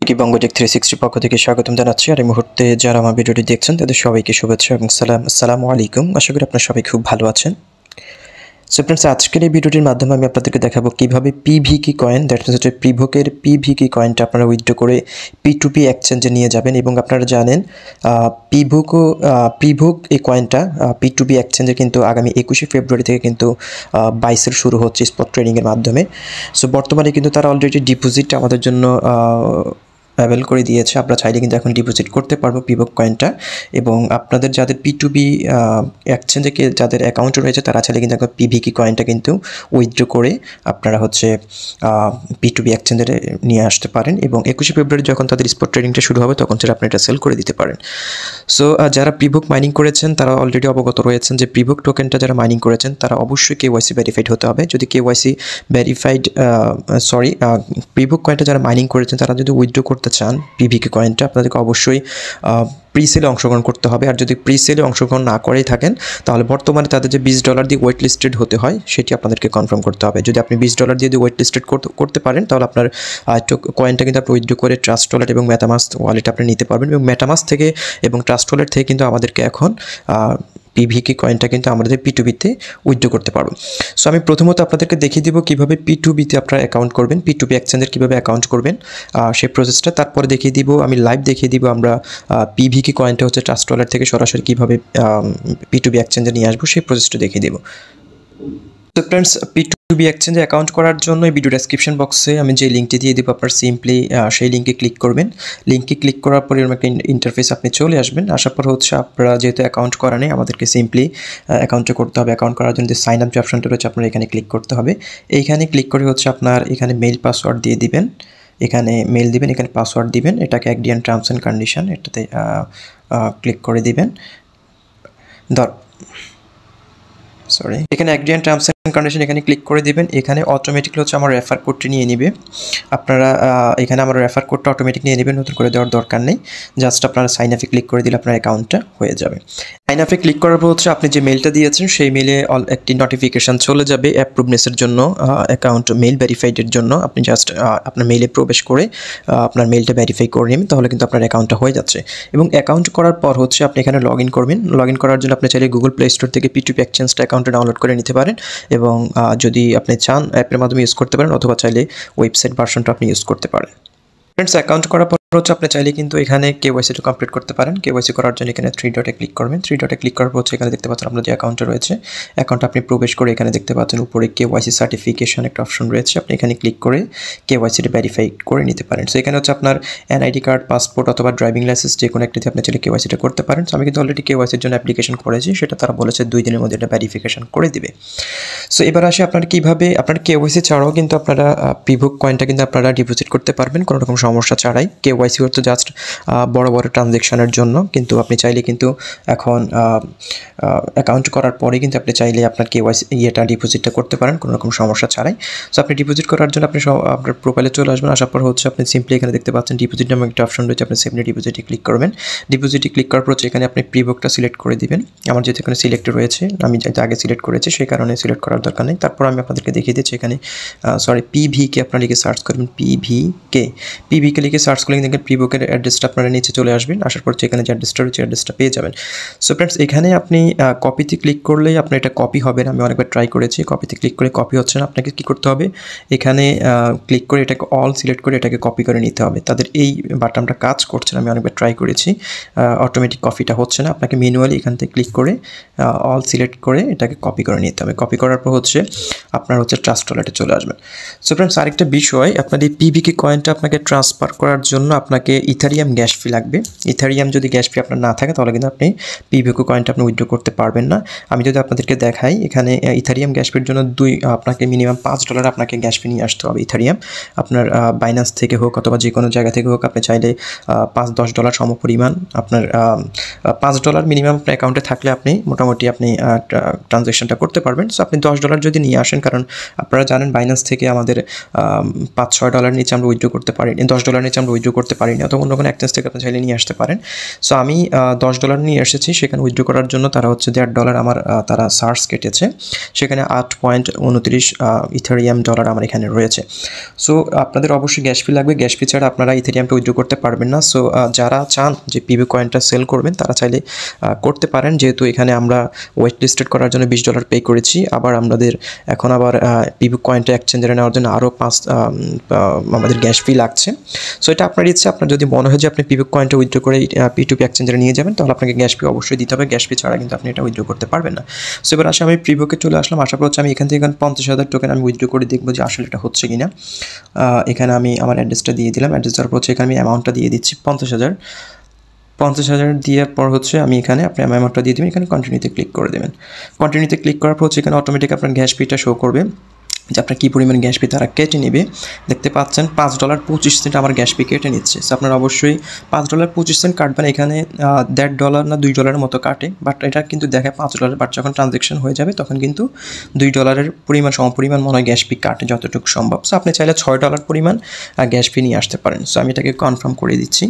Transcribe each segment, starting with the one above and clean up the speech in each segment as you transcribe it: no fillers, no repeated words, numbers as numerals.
আপনাদেরকে বঙ্গটেক 360 পক্ষ থেকে স্বাগতম জানাচ্ছি। আর এই মুহূর্তে যারা আমার ভিডিওটি দেখছেন তাদের সবাইকে শুভেচ্ছা এবং আসসালামু আলাইকুম। আশা করি আপনারা সবাই খুব ভালো আছেন। সো फ्रेंड्स, আজকের এই ভিডিওটির মাধ্যমে আমি আপনাদেরকে দেখাবো কিভাবে পিভিকি কয়েন, দ্যাট মিন্স হচ্ছে প্রিভোকের পিভিকি কয়েনটা আপনারা উইথড্র করে P2B এক্সচেঞ্জে নিয়ে যাবেন। এবং আপনারা জানেন প্রিভোক এই কয়েনটা P2B এক্সচেঞ্জে কিন্তু আগামী 21শে ফেব্রুয়ারি থেকে কিন্তু বাইসের শুরু হচ্ছে স্পট ট্রেডিংয়ের মাধ্যমে। সো বর্তমানে কিন্তু তারা অলরেডি ডিপোজিট আমাদের জন্য অ্যাভেল করে দিয়েছে। আমরা চাইলে কিন্তু এখন ডিপোজিট করতে পারবো প্রিভোক কয়েনটা। এবং আপনাদের যাদের P2B এক্সচেঞ্জে যাদের অ্যাকাউন্ট রয়েছে তারা চাইলে কিন্তু এখন পিভিকি কয়েনটা কিন্তু উইথড্র করে আপনারা হচ্ছে P2B এক্সচেঞ্জে নিয়ে আসতে পারেন। এবং 21শে ফেব্রুয়ারি যখন তাদের স্পট ট্রেডিংটা শুরু হবে তখন সেটা আপনি এটা সেল করে দিতে পারেন। সো যারা প্রিভোক মাইনিং করেছেন তারা অলরেডি অবগত রয়েছেন যে প্রিভোক টোকেনটা যারা মাইনিং করেছেন তারা অবশ্যই KYC ভেরিফাইড হতে হবে। যদি KYC ভেরিফাইড প্রিভোক কয়েনটা যারা মাইনিং করেছেন তারা যদি উইথড্র করতে চান পিভিকি কয়েনটা, আপনাদেরকে অবশ্যই প্রিসেলে অংশগ্রহণ করতে হবে। আর যদি প্রিসেলে অংশগ্রহণ না করেই থাকেন তাহলে বর্তমানে তাদের যে $20 দিয়ে ওয়েট লিস্টেড হতে হয় সেটি আপনাদেরকে কনফার্ম করতে হবে। যদি আপনি $20 দিয়ে ওয়েট লিস্টেড করতে পারেন তাহলে আপনার কয়েনটা কিন্তু আপনি উইথড্র করে ট্রাস্ট ওয়ালেট এবং মেটামাস্ক ওয়ালেট আপনি নিতে পারবেন। এবং মেটামাস্ক থেকে এবং ট্রাস্ট ওয়ালেট থেকে কিন্তু আমাদেরকে এখন পিভিকি কয়েনটা কিন্তু আমাদের P2Bতে উইথড্র করতে পারবো। সো আমি প্রথমত আপনাদেরকে দেখিয়ে দিব কীভাবে P2Bতে আপনারা অ্যাকাউন্ট করবেন, P2B এক্সচেঞ্জের কীভাবে অ্যাকাউন্ট করবেন সেই প্রসেসটা। তারপরে দেখিয়ে দিব, আমি লাইভ দেখিয়ে দিব আমরা পিভিকি কয়েনটা হচ্ছে ট্রাস্ট ওয়ালেট থেকে সরাসরি কীভাবে P2B এক্সচেঞ্জে নিয়ে আসবো সেই প্রসেসটা দেখিয়ে দেবো। তো ফ্রেন্ডস, P2B এক্সচেঞ্জে অ্যাকাউন্ট করার জন্য ভিডিও ডেসক্রিপশন বক্সে আমি যে লিঙ্কটি দিয়ে দেবো আপনার সিম্পলি সেই লিঙ্কে ক্লিক করবেন। লিঙ্কে ক্লিক করার পরে এরকম একটা ইন্টারফেস আপনি চলে আসবেন। আসার পর হচ্ছে আপনারা যেহেতু অ্যাকাউন্ট করা নেই আমাদেরকে সিম্পলি অ্যাকাউন্টে করতে হবে। অ্যাকাউন্ট করার জন্য যে সাইন আপ যে অপশনটা রয়েছে আপনার এখানে ক্লিক করতে হবে। এইখানে ক্লিক করে হচ্ছে আপনার এখানে মেইল পাসওয়ার্ড দিয়ে দিবেন, এখানে মেইল দিবেন, এখানে পাসওয়ার্ড দিবেন, এটাকে agree and terms and condition এটাতে ক্লিক করে দিবেন। এখানে agree and terms and condition এখানে ক্লিক করে দিবেন। এখানে অটোমেটিকলি হচ্ছে আমার রেফার কোডটি নিয়ে নেবে। আপনারা এখানে আমার রেফার কোডটা অটোমেটিক নিয়ে নেবেন, নতুন করে দেওয়ার দরকার নেই। জাস্ট আপনারা সাইন আপে ক্লিক করে দিলে আপনার অ্যাকাউন্টটা হয়ে যাবে। সাইন আপে ক্লিক করার পর হচ্ছে আপনি যে মেইলটা দিয়েছেন সেই মেইলে একটি নোটিফিকেশান চলে যাবে অ্যাপ্রুভনেসের জন্য, অ্যাকাউন্ট মেইল ভেরিফাইডের জন্য। আপনি জাস্ট আপনার মেইলে প্রবেশ করে আপনার মেইলটা ভেরিফাই করে নেবেন, তাহলে কিন্তু আপনার অ্যাকাউন্টটা হয়ে যাচ্ছে। এবং অ্যাকাউন্ট করার পর হচ্ছে আপনি এখানে লগ ইন করবেন। লগ ইন করার জন্য আপনি চাইলে গুগল প্লে স্টোর থেকে P2B এক্সচেঞ্জটা অ্যাকাউন্টে ডাউনলোড করে নিতে পারেন। এবং যদি আপনি চান অ্যাপের মাধ্যমে ইউজ করতে পারেন, অথবা চাইলে ওয়েবসাইট ভার্সনটা আপনি ইউজ করতে পারেন। ফ্রেন্ডস, অ্যাকাউন্ট করার পর হচ্ছে আপনি চাইলে কিন্তু এখানে KYCটা কমপ্লিট করতে পারেন। KYC করার জন্য এখানে 3 ডটে ক্লিক করবেন। 3 ডটে ক্লিক করার পর হচ্ছে এখানে দেখতে পাচ্ছেন আপনার যে অ্যাকাউন্টে রয়েছে অ্যাকাউন্টে আপনি প্রবেশ করে এখানে দেখতে পাচ্ছেন উপরে KYC সার্টিফিকেশন একটা অপশন রয়েছে। আপনি এখানে ক্লিক করে KYCটা ভেরিফাই করে নিতে পারেন। সো এখানে হচ্ছে আপনার NID কার্ড, পাসপোর্ট অথবা ড্রাইভিং লাইসেন্স যে কোনো একটিতে আপনি চাইলে KYCটা করতে পারেন। সো আমি কিন্তু অলরেডি KYCর জন্য অ্যাপ্লিকেশন করেছি, সেটা তারা বলেছে 2 দিনের মধ্যে এটা ভেরিফিকেশন করে দিবে। সো এবার আসে আপনার কীভাবে আপনার KYC ছাড়াও কিন্তু আপনারা প্রিভোক কয়েনটা কিন্তু আপনারা ডিপোজিট করতে পারবেন কোনো রকম সমস্যা ছাড়াই। KYC হচ্ছে জাস্ট বড় বড় ট্রানজ্যাকশনের জন্য, কিন্তু আপনি চাইলে কিন্তু এখন অ্যাকাউন্ট করার পরে কিন্তু আপনি চাইলে আপনার KYC ডিপোজিটটা করতে পারেন কোনো রকম সমস্যা ছাড়াই। সো আপনি ডিপোজিট করার জন্য আপনি আপনার প্রোফাইলে চলে আসবেন। আসার পর হচ্ছে আপনি সিম্পলি এখানে দেখতে পাচ্ছেন ডিপোজিট নামে একটা অপশন রয়েছে, আপনি সিম্পলি ডিপোজিটে ক্লিক করবেন। ডিপোজিটে ক্লিক করার পর হচ্ছে এখানে আপনি প্রিভোকটা সিলেক্ট করে দিবেন। আমার যেহেতু এখানে সিলেক্ট রয়েছে, আমি যেহেতু আগে সিলেক্ট করেছি সেই কারণে সিলেক্ট করার দরকার নেই। তারপর আমি আপনাদেরকে দেখিয়ে দিচ্ছি এখানে PVK আপনারা লিখে সার্চ করবেন, PVK লিখে সার্চ করলে দেখেন প্রিভোকের অ্যাড্রেসটা আপনারা নিচে চলে আসবেন। আসার পর এখানে যে অ্যাড্রেসটা রয়েছে অ্যাড্রেসটা পেয়ে যাবেন। সো ফ্রেন্ডস, এখানে আপনি কপিতে ক্লিক করলেই আপনার এটা কপি হবে না। আমি অনেকবার ট্রাই করেছি, কপিতে ক্লিক করে কপি হচ্ছে না। আপনাকে কী করতে হবে, এখানে ক্লিক করে এটাকে অল সিলেক্ট করে এটাকে কপি করে নিতে হবে। তাদের এই বাটনটা কাজ করছে না, আমি অনেকবার ট্রাই করেছি, অটোমেটিক কপিটা হচ্ছে না। আপনাকে ম্যানুয়ালি এখান থেকে ক্লিক করে অল সিলেক্ট করে এটাকে কপি করে নিতে হবে। কপি করার পর হচ্ছে আপনার হচ্ছে ট্রাস্ট ওয়ালেটে চলে আসবেন। সো ফ্রেন্ডস, আরেকটা বিষয়, আপনার এই পিভিকি কয়েনটা আপনাকে ট্রান্সফার করার জন্য আপনাকে ইথারিয়াম গ্যাস ফি লাগবে। ইথারিয়াম যদি গ্যাস ফি আপনার না থাকে তাহলে কিন্তু আপনি পিভিকি কয়েনটা আপনি উইথড্র করতে পারবেন না। আমি যদি আপনাদেরকে দেখাই, এখানে ইথারিয়াম গ্যাস ফির জন্য আপনাকে মিনিমাম $5 আপনাকে গ্যাস ফি নিয়ে আসতে হবে। ইথারিয়াম আপনার বাইন্যান্স থেকে হোক অথবা যে কোনো জায়গা থেকে হোক, আপনি চাইলে $5-10 সমপরিমাণ আপনার $5 মিনিমাম আপনার অ্যাকাউন্টে থাকলে আপনি মোটামুটি আপনি ট্রানজ্যাকশনটা করতে পারবেন। সো আপনি $10 যদি নিয়ে আসেন, কারণ আপনারা জানেন বাইন্যান্স থেকে আমাদের $5-6 নিচে আমরা উইথড্র করতে পারি, $10 নিচে আমরা উইথড্র করতে করতে পারিনি, অথবা অন্য কোনো এক্সচেঞ্জ থেকে আপনি চাইলে নিয়ে আসতে পারেন। সো আমি $10 নিয়ে এসেছি, সেখানে উইথড্র করার জন্য তারা হচ্ছে $1.5 আমার তারা সার্চ কেটেছে, সেখানে 8.29 ইথেরিয়াম ডলার আমার এখানে রয়েছে। সো আপনাদের অবশ্যই গ্যাস ফি লাগবে, গ্যাস ফি ছাড়া আপনারা ইথেরিয়ামটা উইথড্র করতে পারবেন না। সো যারা চান যে পিভি কয়েনটা সেল করবেন তারা চাইলে করতে পারেন, যেহেতু এখানে আমরা ওয়েট লিস্টেড করার জন্য $20 পে করেছি, আবার আমাদের এখন আবার পিভি কয়েনটা এক্সচেঞ্জারে নেওয়ার জন্য আরও আমাদের গ্যাস ফি লাগছে। সো এটা আপনার ইচ্ছা, আপনার যদি মনে হয় যে আপনি পিভি কয়েনটা উইথড্র করে P2B এক্সচেঞ্জারে নিয়ে যাবেন, তাহলে আপনাকে গ্যাস ফি অবশ্যই দিতে হবে, গ্যাস ফি ছাড়া কিন্তু আপনি এটা উইথড্র করতে পারবেন না। সো এবার আসলে আমি প্রিভোকে চলে আসলাম, আশা করছি আমি এখান থেকে 50,000 টোকেন আমি উইথড্র করে দেখবো যে আসলে এটা হচ্ছে কিনা। এখানে আমি আমার অ্যাড্রেসটা দিয়ে দিলাম, অ্যাড্রেস দেওয়ার পর হচ্ছে এখানে আমি অ্যামাউন্টটা দিয়ে দিচ্ছি 50,000 দেওয়ার পর হচ্ছে আমি এখানে আপনি অ্যামাউন্টটা দিয়ে দেবেন, এখানে কন্টিনিউতে ক্লিক করে দেবেন। কন্টিনিউতে ক্লিক করার পর হচ্ছে এখানে অটোমেটিক আপনার গ্যাস ফিটা শো করবে যে আপনার কী পরিমাণ গ্যাস ফি তারা কেটে নেবে। দেখতে পাচ্ছেন $5.25 আমার গ্যাস ফি কেটে নিচ্ছে। সো আপনারা অবশ্যই $5.25 কাটবেন, এখানে $1.5 না $2 মতো কাটে, বাট এটা কিন্তু দেখে $5, বাট যখন ট্রানজ্যাকশন হয়ে যাবে তখন কিন্তু $2 পরিমাণ সমপরিমাণ মনে হয় গ্যাস ফি কাটে যতটুকু সম্ভব। সো আপনি চাইলে $6 পরিমাণ গ্যাস ফি নিয়ে আসতে পারেন। সো আমি এটাকে কনফার্ম করে দিচ্ছি।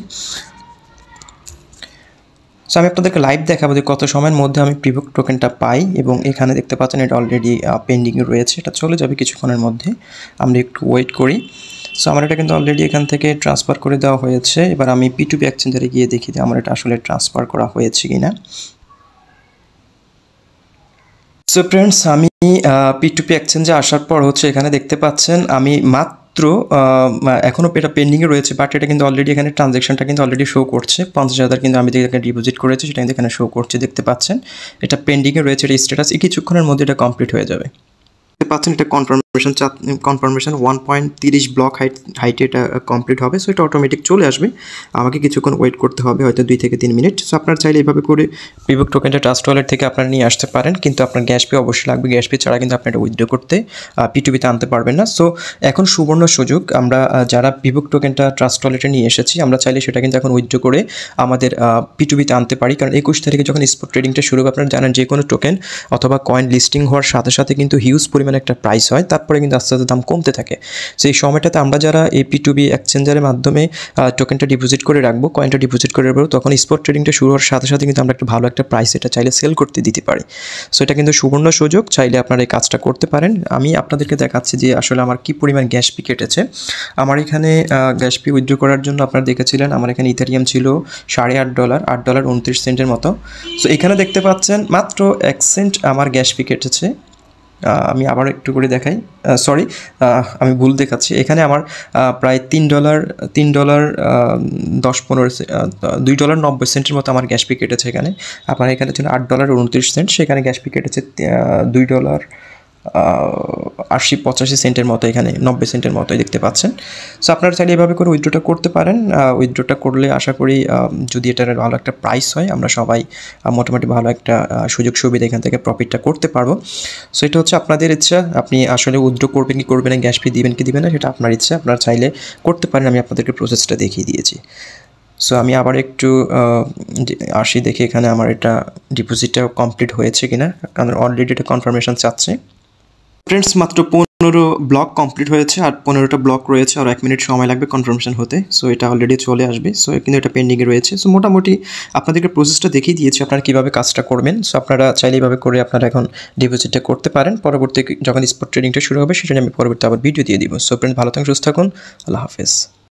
সো আমি আপনাদেরকে লাইভ দেখাবো যে কত সময়ের মধ্যে আমি প্রিভোক টোকেনটা পাই, এবং এখানে দেখতে পাচ্ছেন এটা অলরেডি পেন্ডিংয়ে রয়েছে, এটা চলে যাবে কিছুক্ষণের মধ্যে, আমরা একটু ওয়েট করি। সো আমার এটা কিন্তু অলরেডি এখান থেকে ট্রান্সফার করে দেওয়া হয়েছে। এবার আমি P2B এক্সচেঞ্জারে গিয়ে দেখি যে আমার এটা আসলে ট্রান্সফার করা হয়েছে কিনা। সো ফ্রেন্ডস, আমি P2B এক্সচেঞ্জে আসার পর হচ্ছে এখানে দেখতে পাচ্ছেন আমি এখনও এটা পেন্ডিংয়ে রয়েছে, বাট এটা কিন্তু অলরেডি এখানে ট্রানজ্যাকশনটা কিন্তু অলরেডি শো করছে। 50,000 কিন্তু আমি এখানে ডিপোজিট করেছি, সেটা কিন্তু এখানে শো করছে, দেখতে পাচ্ছেন এটা পেন্ডিংয়ে রয়েছে, এটা স্ট্যাটাস কিছুক্ষণের মধ্যে এটা কমপ্লিট হয়ে যাবে। দেখতে পাচ্ছেন এটা কনফার্মেশন 1.30 ব্লক হাইটে এটা কমপ্লিট হবে। সো এটা অটোমেটিক চলে আসবে, আমাকে কিছুক্ষণ ওয়েট করতে হবে, হয়তো 2 থেকে 3 মিনিট। সো আপনার চাইলে এইভাবে করে প্রিভোক টোকেনটা ট্রাস্ট ওয়ালেট থেকে আপনারা নিয়ে আসতে পারেন, কিন্তু আপনার গ্যাস পে অবশ্যই লাগবে, গ্যাস পে ছাড়া কিন্তু আপনি এটা উইথড্র করতে P2Bতে আনতে পারবেন না। সো এখন সুবর্ণ সুযোগ, আমরা যারা প্রিভোক টোকেনটা ট্রাস্ট ওয়ালেটে নিয়ে এসেছি, আমরা চাইলে সেটা কিন্তু এখন উইথড্র করে আমাদের P2Bতে আনতে পারি, কারণ 21 তারিখে যখন স্পট ট্রেডিংটা শুরু হবে, আপনারা জানেন যে কোনো টোকেন অথবা কয়েন লিস্টিং হওয়ার সাথে সাথে কিন্তু হিউজ পরিমাণে একটা প্রাইস হয়, তারপরে কিন্তু আস্তে আস্তে দাম কমতে থাকে। সেই সময়টাতে আমরা যারা এই P2B এক্সচেঞ্জারের মাধ্যমে টোকেনটা ডিপোজিট করে রাখবো, কয়েনটা ডিপোজিট করে রাখবো, তখন স্পট ট্রেডিংটা শুরু হওয়ার সাথে সাথে কিন্তু আমরা একটা ভালো একটা প্রাইস এটা চাইলে সেল করতে দিতে পারি। সো এটা কিন্তু সুবর্ণ সুযোগ, চাইলে আপনারা এই কাজটা করতে পারেন। আমি আপনাদেরকে দেখাচ্ছি যে আসলে আমার কী পরিমাণ গ্যাস ফি কেটেছে। আমার এখানে গ্যাস ফি উইথড্র করার জন্য আপনারা দেখেছিলেন আমার এখানে ইথেরিয়াম ছিল $8.5, $8.29 মতো। সো এখানে দেখতে পাচ্ছেন মাত্র 1 সেন্ট আমার গ্যাস ফি কেটেছে। আমি আবার একটু করে দেখাই, সরি আমি ভুল দেখাচ্ছি, এখানে আমার প্রায় $2.90 মতো আমার গ্যাস ফি কেটেছে। এখানে আপনার এখানে ছিল $8.29, সেখানে গ্যাস ফি কেটেছে $2.80-85 মতো, এখানে 90 সেন্টের মতোই দেখতে পাচ্ছেন। সো আপনারা চাইলে এভাবে করে উইথড্রটা করতে পারেন। উইথড্রটা করলে আশা করি যদি এটার ভালো একটা প্রাইস হয়, আমরা সবাই মোটামুটি ভালো একটা সুযোগ সুবিধা এখান থেকে প্রফিটটা করতে পারবো। সো এটা হচ্ছে আপনাদের ইচ্ছা, আপনি আসলে উইথড্র করবেন কি করবেন না, গ্যাস ফি দিবেন কি দিবেন না, সেটা আপনার ইচ্ছা, আপনারা চাইলে করতে পারেন। আমি আপনাদেরকে প্রসেসটা দেখিয়ে দিয়েছি। সো আমি আবার একটু আসি দেখি এখানে আমার এটা ডিপোজিটটা কমপ্লিট হয়েছে কিনা, কারণ অলরেডি এটা কনফার্মেশন চাচ্ছে। ফ্রেন্ডস, মাত্র 15 ব্লক কমপ্লিট হয়েছে, আর 15টা ব্লক রয়েছে, আর 1 মিনিট সময় লাগবে কনফার্মেশন হতে। সো এটা অলরেডি চলে আসবে। সো কিন্তু এটা পেন্ডিংয়ে রয়েছে। সো মোটামুটি আপনাদেরকে প্রসেসটা দেখিয়ে দিয়েছি আপনারা কীভাবে কাজটা করবেন। সো আপনারা চাইলে এইভাবে করে আপনারা এখন ডিপোজিটটা করতে পারেন। পরবর্তী যখন স্পট ট্রেডিংটা শুরু হবে, সেটা আমি পরবর্তী আবার ভিডিও দিয়ে দিব। সো ফ্রেন্ডস, ভালো থাকুন, সুস্থ থাকুন, আল্লাহ হাফেজ।